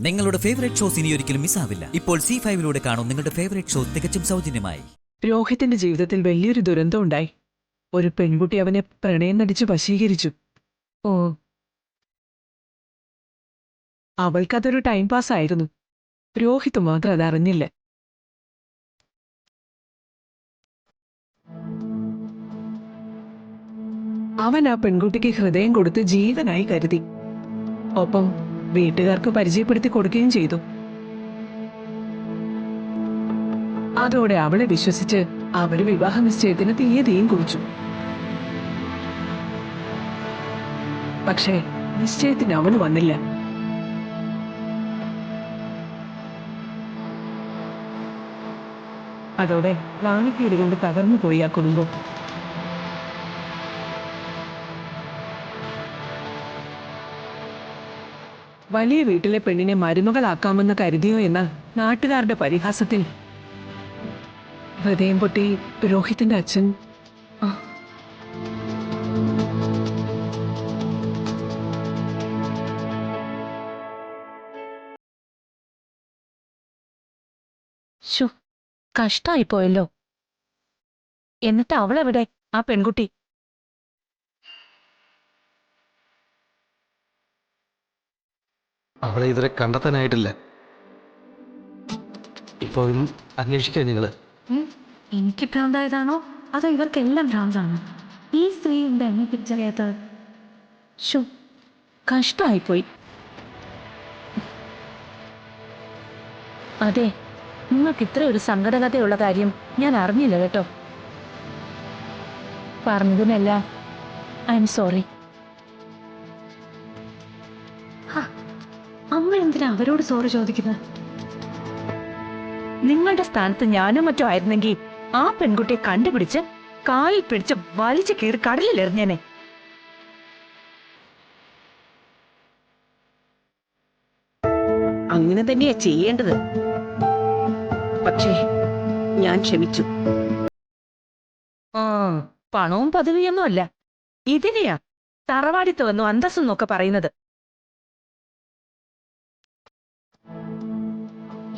നിങ്ങളുടെ favourite shows ഇനി ഒരിക്കലും മിസ്സാവില്ല. ഇപ്പോൾ C5 കാണും നിങ്ങളുടെ ഫേവറേറ്റ് ഷോ തികച്ചും സൗജന്യമായി. രോഹിത്തിന്റെ ജീവിതത്തിൽ വലിയൊരു ദുരന്തം ഉണ്ടായി. ഒരു പെൺകുട്ടി അവനെ പ്രണയം നടിച്ച് വശീകരിച്ചു. ഓ, അവൾക്കതൊരു ടൈം പാസ് ആയിരുന്നു. രോഹിത് മാത്രം അതറിഞ്ഞില്ല. അവൻ ആ പെൺകുട്ടിക്ക് ഹൃദയം കൊടുത്ത് ജീവനായി കരുതി. ഒപ്പം വീട്ടുകാർക്ക് പരിചയപ്പെടുത്തി കൊടുക്കുകയും ചെയ്തു. അതോടെ അവളെ വിശ്വസിച്ച് അവര് വിവാഹ നിശ്ചയത്തിന് തീയതിയും കുറിച്ചു. പക്ഷേ നിശ്ചയത്തിന് അവന് വന്നില്ല. അതോടെ നാണക്കേട് കൊണ്ട് തകർന്നു പോയി ആ കുടുംബം. വലിയ വീട്ടിലെ പെണ്ണിനെ മരുമകളാക്കാമെന്ന് കരുതിയോ എന്ന നാട്ടുകാരുടെ പരിഹാസത്തിൽ ഹൃദയം പൊട്ടി രോഹിത്തിന്റെ അച്ഛൻ കഷ്ടായിപ്പോയല്ലോ. എന്നിട്ട് അവളെവിടെ, ആ പെൺകുട്ടി? അവളെ ഇതുവരെ കണ്ടെത്താനായിട്ടില്ല. ഇപ്പൊ അന്വേഷിക്കാൻ നിങ്ങള് എനിക്ക് ഭ്രാന്തായതാണോ അതോ ഇവർക്കെല്ലാം ഭ്രാന്താണ്? ഈ സ്ത്രീ ഉണ്ട് എന്നെ തിരിച്ചറിയാത്തത്. കഷ്ടായിപ്പോയി. അതെ, നിങ്ങൾക്ക് ഇത്ര ഒരു സങ്കടകഥയുള്ള കാര്യം ഞാൻ അറിഞ്ഞില്ല കേട്ടോ. പറഞ്ഞതിനെല്ലാം ഐ എം സോറി. അമ്മ എന്തിനാ അവരോട് സോറി ചോദിക്കുന്നത്? നിങ്ങളുടെ സ്ഥാനത്ത് ഞാനും മറ്റോ ആയിരുന്നെങ്കിൽ ആ പെൺകുട്ടിയെ കണ്ടുപിടിച്ച് കാലിൽ പിടിച്ച് വലിച്ചു കീറി കടലിൽ എറിഞ്ഞേനെ. അങ്ങനെ തന്നെയാ ചെയ്യേണ്ടത്. പക്ഷേ ഞാൻ ക്ഷമിച്ചു. പണവും പദവിയൊന്നും അല്ല, ഇതിനെയാ തറവാടിത്തമെന്നും അന്തസ്സെന്നൊക്കെ പറയുന്നത്.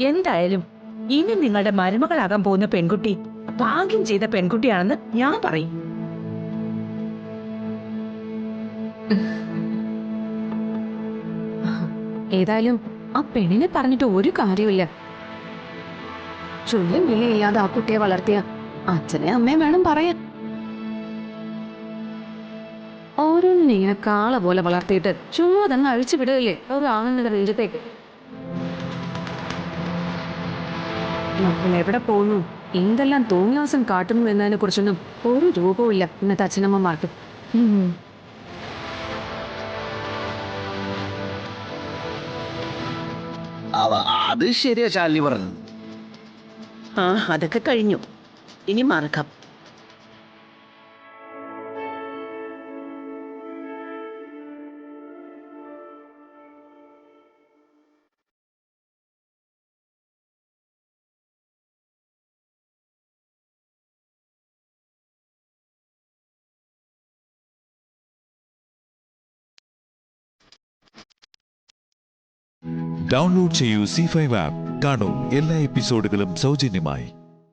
എന്തായാലും ഇനി നിങ്ങളുടെ മരുമകളാകാൻ പോകുന്ന പെൺകുട്ടി ഭാഗ്യം ചെയ്ത പെൺകുട്ടിയാണെന്ന് ഞാൻ പറയും. ഏതായാലും ആ പെണ്ണിനെ പറഞ്ഞിട്ട് ഒരു കാര്യമില്ല. ചൊല്ലും വിലയില്ലാതെ ആ കുട്ടിയെ വളർത്തിയ അച്ഛനെ അമ്മയും വേണം പറയാൻ. ഓരോന്നിനെ ഇങ്ങനെ കാള പോലെ വളർത്തിയിട്ട് ചുമ്മാ തന്നെ അഴിച്ചു വിടുകയല്ലേ ഒരു ആണിന്റെ നെഞ്ചത്തേക്ക്. എവിടെ പോകുന്നു, എന്തെല്ലാം തോന്നിയാസം കാട്ടുന്നു എന്നതിനെ കുറിച്ചൊന്നും ഒരു രൂപവും ഇല്ല ഇന്നത്തെ അച്ഛനമ്മമാർക്ക്. അത് ശരിയാ ശാലിനി പറഞ്ഞു. അതൊക്കെ കഴിഞ്ഞു, ഇനി മറക്കാം. ഡൗൺലോഡ് ചെയ്യൂ C5 ആപ്പ്. കാണൂ എല്ലാ എപ്പിസോഡുകളും സൗജന്യമായി.